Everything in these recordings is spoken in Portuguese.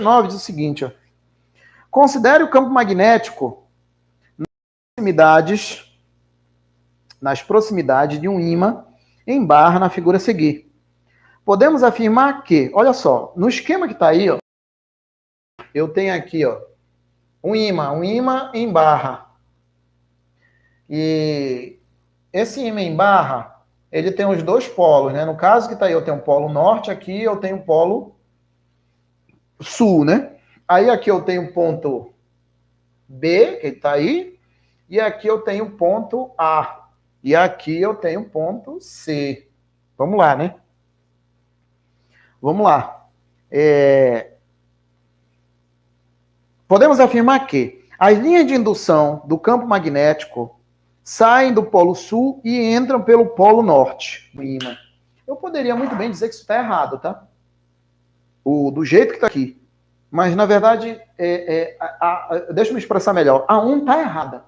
19 diz o seguinte, ó. Considere o campo magnético nas proximidades de um ímã em barra na figura a seguir. Podemos afirmar que, olha só, no esquema que está aí, ó, eu tenho aqui, ó, um ímã em barra. E esse ímã em barra, ele tem os dois polos, né? No caso que está aí, eu tenho um polo norte, aqui eu tenho um polo sul, né? Aí aqui eu tenho um ponto B, que está aí, e aqui eu tenho um ponto A. E aqui eu tenho um ponto C. Vamos lá, né? Vamos lá. Podemos afirmar que as linhas de indução do campo magnético saem do polo sul e entram pelo polo norte, o ímã. Eu poderia muito bem dizer que isso está errado, tá? Do jeito que está aqui. Mas, na verdade, deixa eu me expressar melhor. A 1 está errada.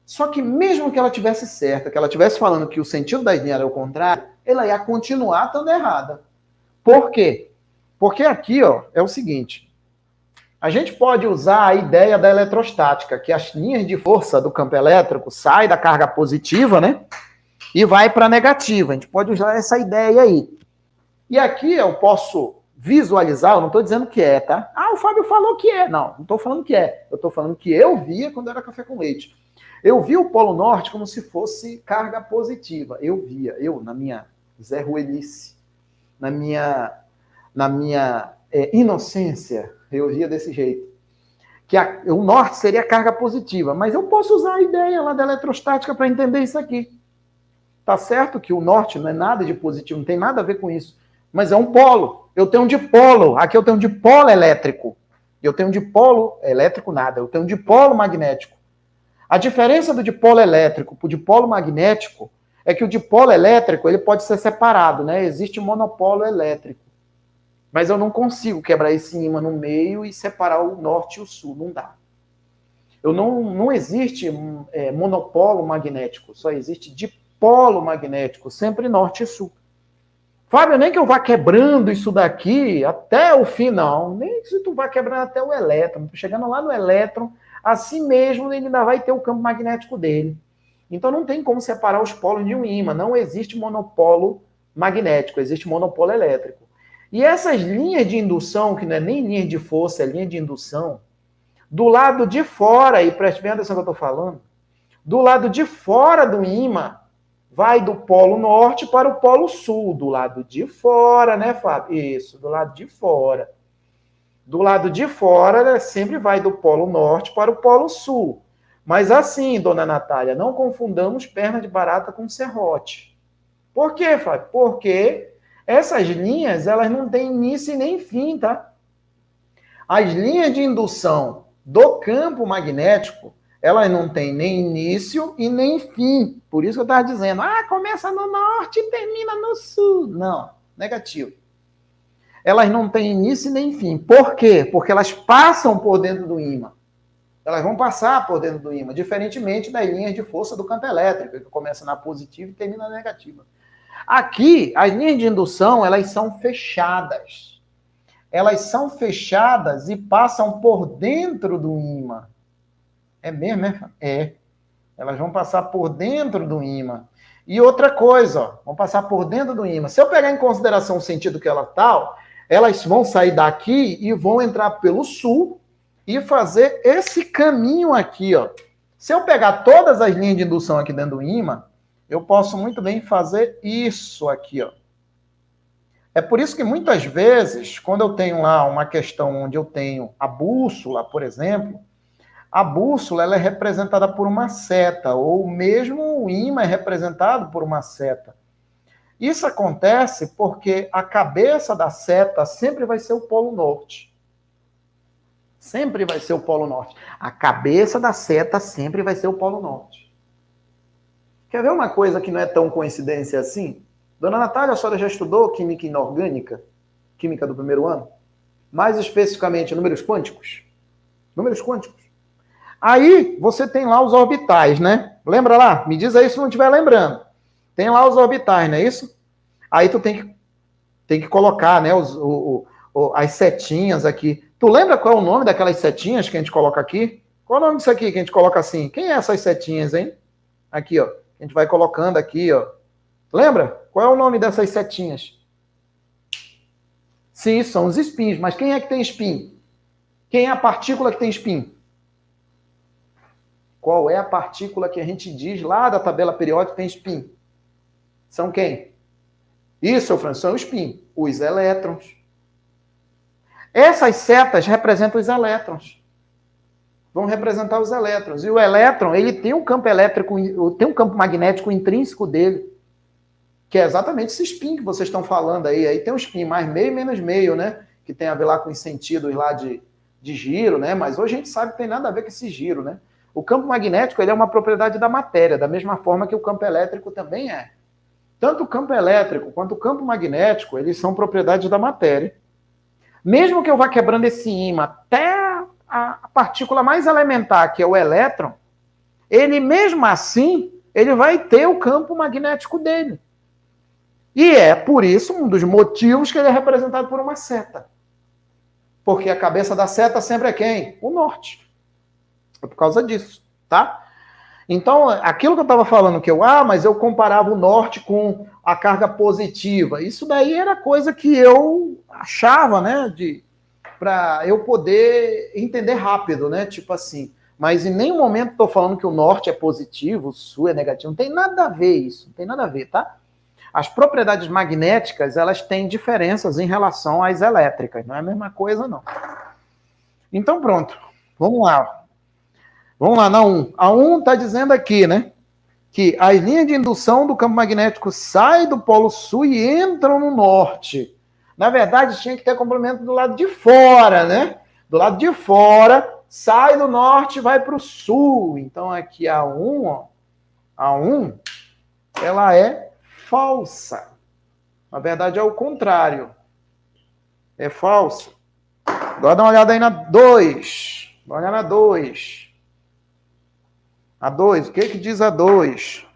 Só que mesmo que ela tivesse certa, que ela estivesse falando que o sentido das linhas era o contrário, ela ia continuar estando errada. Por quê? Porque aqui, ó, é o seguinte. A gente pode usar a ideia da eletrostática, que as linhas de força do campo elétrico saem da carga positiva, né? E vai para a negativa. A gente pode usar essa ideia aí. E aqui eu posso visualizar, eu não estou dizendo que é, tá? Ah, o Fábio falou que é. Não estou falando que é. Eu estou falando que eu via quando era café com leite. Eu vi o Polo Norte como se fosse carga positiva. Eu na minha Zé Ruelice, na minha inocência, eu via desse jeito. Que o norte seria carga positiva, mas eu posso usar a ideia lá da eletrostática para entender isso aqui. Tá certo que o norte não é nada de positivo, não tem nada a ver com isso, mas é um polo. Eu tenho um dipolo, aqui eu tenho um dipolo elétrico. Eu tenho um dipolo elétrico nada, eu tenho um dipolo magnético. A diferença do dipolo elétrico para o dipolo magnético é que o dipolo elétrico ele pode ser separado, né? Existe monopolo elétrico. Mas eu não consigo quebrar esse ímã no meio e separar o norte e o sul, não dá. Não existe monopolo magnético, só existe dipolo magnético, sempre norte e sul. Fábio, nem que eu vá quebrando isso daqui até o fim, não. Nem se tu vá quebrando até o elétron. Chegando lá no elétron, assim mesmo ele ainda vai ter o campo magnético dele. Então não tem como separar os polos de um ímã. Não existe monopolo magnético, existe monopolo elétrico. E essas linhas de indução, que não é nem linha de força, é linha de indução, do lado de fora, e preste bem atenção no que eu estou falando, do lado de fora do ímã, vai do polo norte para o polo sul, do lado de fora, né, Fábio? Isso, do lado de fora. Do lado de fora, né, sempre vai do polo norte para o polo sul. Mas assim, dona Natália, não confundamos perna de barata com serrote. Por quê, Fábio? Porque essas linhas, elas não têm início e nem fim, tá? As linhas de indução do campo magnético, elas não têm nem início e nem fim. Por isso que eu estava dizendo, começa no norte e termina no sul. Não, negativo. Elas não têm início e nem fim. Por quê? Porque elas passam por dentro do ímã. Elas vão passar por dentro do ímã, diferentemente das linhas de força do campo elétrico, que começa na positiva e termina na negativa. Aqui, as linhas de indução, elas são fechadas. Elas são fechadas e passam por dentro do ímã. É mesmo, é? É. Elas vão passar por dentro do ímã. E outra coisa, ó, vão passar por dentro do ímã. Se eu pegar em consideração o sentido que ela tal, elas vão sair daqui e vão entrar pelo sul e fazer esse caminho aqui, ó. Se eu pegar todas as linhas de indução aqui dentro do ímã, eu posso muito bem fazer isso aqui, ó. É por isso que muitas vezes, quando eu tenho lá uma questão onde eu tenho a bússola, por exemplo, a bússola ela é representada por uma seta, ou mesmo o ímã é representado por uma seta. Isso acontece porque a cabeça da seta sempre vai ser o polo norte. Sempre vai ser o polo norte. A cabeça da seta sempre vai ser o polo norte. Quer ver uma coisa que não é tão coincidência assim? Dona Natália, a senhora já estudou química inorgânica? Química do primeiro ano? Mais especificamente, números quânticos? Números quânticos. Aí, você tem lá os orbitais, né? Lembra lá? Me diz aí se não estiver lembrando. Tem lá os orbitais, não é isso? Aí tu tem que colocar, né, as setinhas aqui. Tu lembra qual é o nome daquelas setinhas que a gente coloca aqui? Qual é o nome disso aqui que a gente coloca assim? Quem é essas setinhas, hein? Aqui, ó. A gente vai colocando aqui, ó. Lembra? Qual é o nome dessas setinhas? Sim, são os espinhos. Mas quem é que tem espinho? Quem é a partícula que tem espinho? Qual é a partícula que a gente diz lá da tabela periódica que tem espinho? São quem? Isso, Francisco, são os espinhos. Os elétrons. Essas setas representam os elétrons. Vão representar os elétrons. E o elétron, ele tem um campo elétrico, tem um campo magnético intrínseco dele, que é exatamente esse spin que vocês estão falando aí. Aí tem um spin mais meio e menos meio, né? Que tem a ver lá com os sentidos lá de giro, né? Mas hoje a gente sabe que tem nada a ver com esse giro, né? O campo magnético, ele é uma propriedade da matéria, da mesma forma que o campo elétrico também é. Tanto o campo elétrico quanto o campo magnético, eles são propriedades da matéria. Mesmo que eu vá quebrando esse ímã até a partícula mais elementar, que é o elétron, ele mesmo assim, ele vai ter o campo magnético dele. E é por isso um dos motivos que ele é representado por uma seta. Porque a cabeça da seta sempre é quem? O norte. É por causa disso, tá? Então, aquilo que eu estava falando, mas eu comparava o norte com a carga positiva. Isso daí era coisa que eu achava, né, para eu poder entender rápido, né, tipo assim. Mas em nenhum momento estou falando que o norte é positivo, o sul é negativo. Não tem nada a ver isso, não tem nada a ver, tá? As propriedades magnéticas, elas têm diferenças em relação às elétricas. Não é a mesma coisa, não. Então, pronto. Vamos lá. Vamos lá, na 1. A 1 está dizendo aqui, né? Que as linhas de indução do campo magnético saem do polo sul e entram no norte. Na verdade, tinha que ter complemento do lado de fora, né? Do lado de fora, sai do norte e vai para o sul. Então, aqui a 1, ó, a 1, ela é falsa. Na verdade, é o contrário. É falsa. Agora dá uma olhada aí na 2. Dá uma olhada na 2. A 2, o que diz a 2?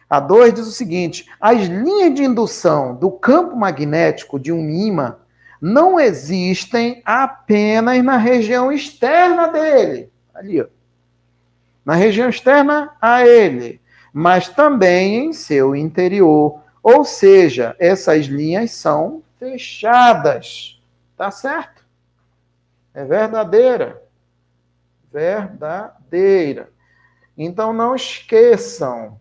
A 2 diz o seguinte: as linhas de indução do campo magnético de um ímã não existem apenas na região externa dele. Ali, ó. Na região externa a ele, mas também em seu interior. Ou seja, essas linhas são fechadas. Tá certo? É verdadeira. Verdadeira. Então, não esqueçam,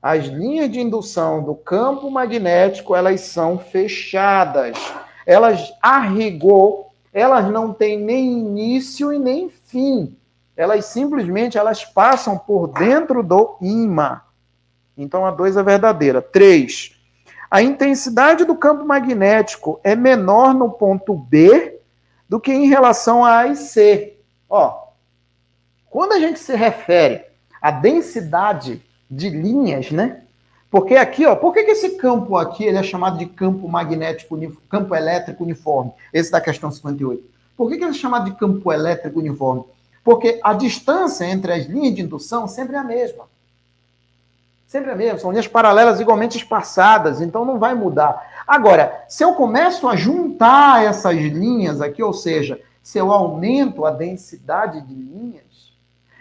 as linhas de indução do campo magnético, elas são fechadas. Elas, a rigor, elas não têm nem início e nem fim. Elas simplesmente passam por dentro do ímã. Então, a 2 é verdadeira. 3. A intensidade do campo magnético é menor no ponto B do que em relação a A e C. Ó, quando a gente se refere à densidade de linhas, né? Porque aqui, ó, por que esse campo aqui ele é chamado de campo magnético, campo elétrico uniforme? Esse da questão 58. Por que ele é chamado de campo elétrico uniforme? Porque a distância entre as linhas de indução sempre é a mesma. Sempre é a mesma. São linhas paralelas igualmente espaçadas, então não vai mudar. Agora, se eu começo a juntar essas linhas aqui, ou seja, se eu aumento a densidade de linhas,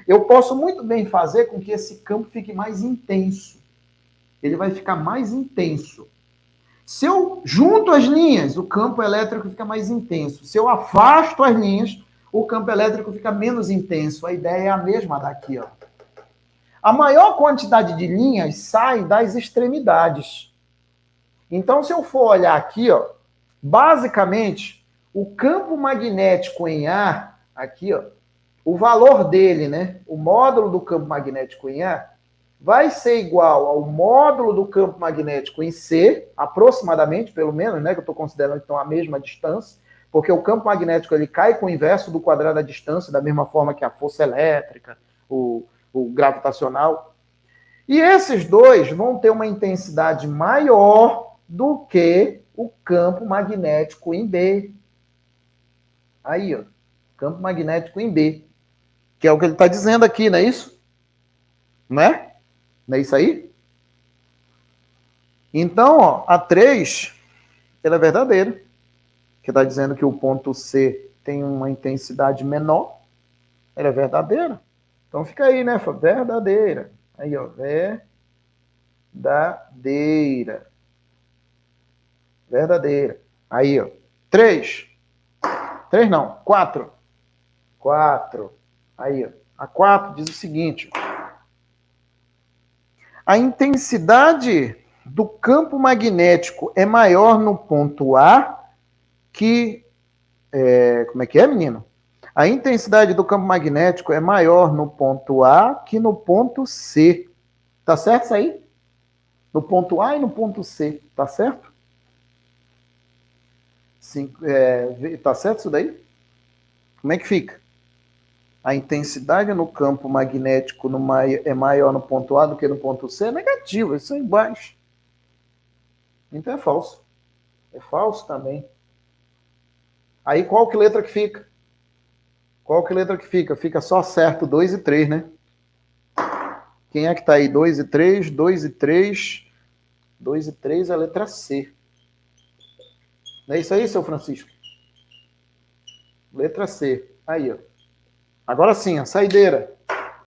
eu posso muito bem fazer com que esse campo fique mais intenso. Ele vai ficar mais intenso. Se eu junto as linhas, o campo elétrico fica mais intenso. Se eu afasto as linhas, o campo elétrico fica menos intenso. A ideia é a mesma daqui, ó. A maior quantidade de linhas sai das extremidades. Então, se eu for olhar aqui, ó, basicamente, o campo magnético em A, aqui, ó, o valor dele, né, o módulo do campo magnético em A, vai ser igual ao módulo do campo magnético em C, aproximadamente, pelo menos, né, que eu estou considerando então a mesma distância, porque o campo magnético ele cai com o inverso do quadrado da distância, da mesma forma que a força elétrica, o gravitacional. E esses dois vão ter uma intensidade maior do que o campo magnético em B. Aí, ó, campo magnético em B. Que é o que ele está dizendo aqui, não é isso? Não é? Não é isso aí? Então, ó, a 3, ela é verdadeira. que está dizendo que o ponto C tem uma intensidade menor, ela é verdadeira. Então fica aí, né? Verdadeira. Aí, ó, verdadeira. Verdadeira. Aí, ó. 3. 3 não, 4. 4. Aí, ó. A 4 diz o seguinte: a intensidade do campo magnético é maior no ponto A que... como é que é, menino? A intensidade do campo magnético é maior no ponto A que no ponto C. Tá certo isso aí? No ponto A e no ponto C. Tá certo? Sim, tá certo isso daí? Como é que fica? A intensidade no campo magnético é maior no ponto A do que no ponto C? É negativo, isso é iguais. Então é falso. É falso também. Aí qual que letra que fica? Qual que letra que fica? Fica só certo 2 e 3, né? Quem é que tá aí? 2 e 3, 2 e 3. 2 e 3 é a letra C. Não é isso aí, seu Francisco? Letra C. Aí, ó. Agora sim, a saideira.